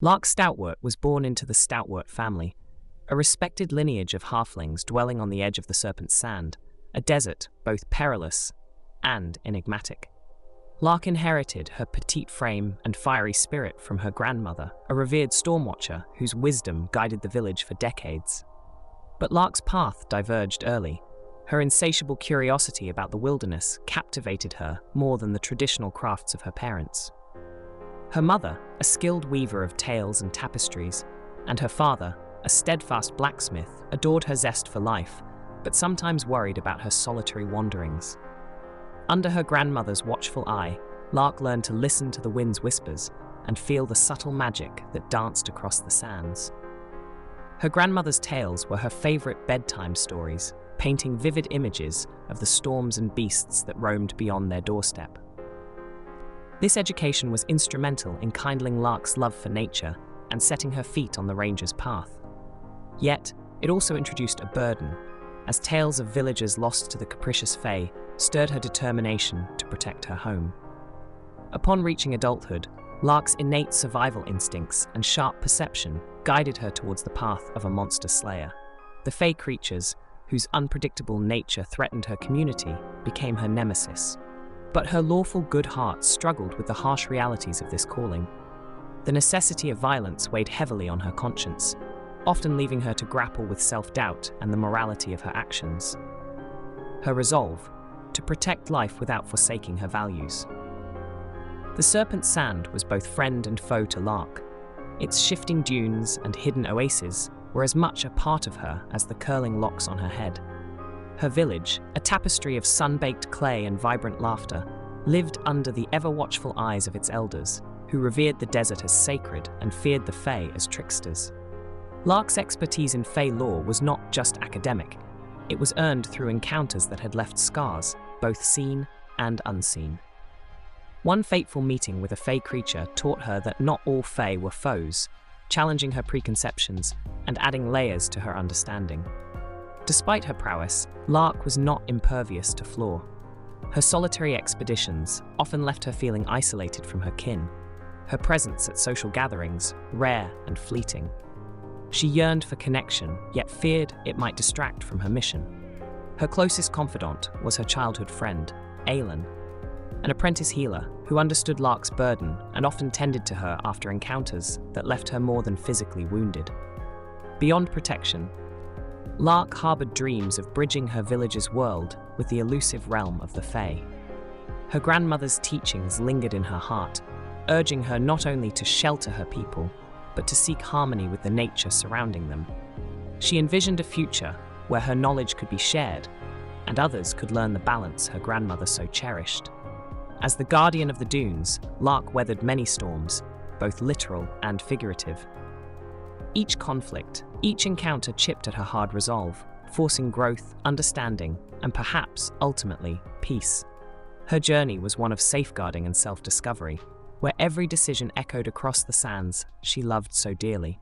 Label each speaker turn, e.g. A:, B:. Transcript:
A: Lark Stoutwort was born into the Stoutwort family, a respected lineage of halflings dwelling on the edge of the Serpent's Sand, a desert both perilous and enigmatic. Lark inherited her petite frame and fiery spirit from her grandmother, a revered Stormwatcher whose wisdom guided the village for decades. But Lark's path diverged early. Her insatiable curiosity about the wilderness captivated her more than the traditional crafts of her parents. Her mother, a skilled weaver of tales and tapestries, and her father, a steadfast blacksmith, adored her zest for life, but sometimes worried about her solitary wanderings. Under her grandmother's watchful eye, Lark learned to listen to the wind's whispers and feel the subtle magic that danced across the sands. Her grandmother's tales were her favorite bedtime stories, painting vivid images of the storms and beasts that roamed beyond their doorstep. This education was instrumental in kindling Lark's love for nature and setting her feet on the ranger's path. Yet, it also introduced a burden, as tales of villagers lost to the capricious fae stirred her determination to protect her home. Upon reaching adulthood, Lark's innate survival instincts and sharp perception guided her towards the path of a monster slayer. The fae creatures, whose unpredictable nature threatened her community, became her nemesis. But her lawful good heart struggled with the harsh realities of this calling. The necessity of violence weighed heavily on her conscience, often leaving her to grapple with self-doubt and the morality of her actions. Her resolve, to protect life without forsaking her values. The Serpent's Sand was both friend and foe to Lark. Its shifting dunes and hidden oases were as much a part of her as the curling locks on her head. Her village, a tapestry of sun-baked clay and vibrant laughter, lived under the ever-watchful eyes of its elders, who revered the desert as sacred and feared the fae as tricksters. Lark's expertise in fae lore was not just academic. It was earned through encounters that had left scars, both seen and unseen. One fateful meeting with a fae creature taught her that not all fae were foes, challenging her preconceptions and adding layers to her understanding. Despite her prowess, Lark was not impervious to flaw. Her solitary expeditions often left her feeling isolated from her kin, her presence at social gatherings rare and fleeting. She yearned for connection, yet feared it might distract from her mission. Her closest confidant was her childhood friend, Aelin, an apprentice healer who understood Lark's burden and often tended to her after encounters that left her more than physically wounded. Beyond protection, Lark harbored dreams of bridging her village's world with the elusive realm of the fae. Her grandmother's teachings lingered in her heart, urging her not only to shelter her people, but to seek harmony with the nature surrounding them. She envisioned a future where her knowledge could be shared, and others could learn the balance her grandmother so cherished. As the guardian of the dunes, Lark weathered many storms, both literal and figurative. Each conflict, each encounter chipped at her hard resolve, forcing growth, understanding, and perhaps, ultimately, peace. Her journey was one of safeguarding and self-discovery, where every decision echoed across the sands she loved so dearly.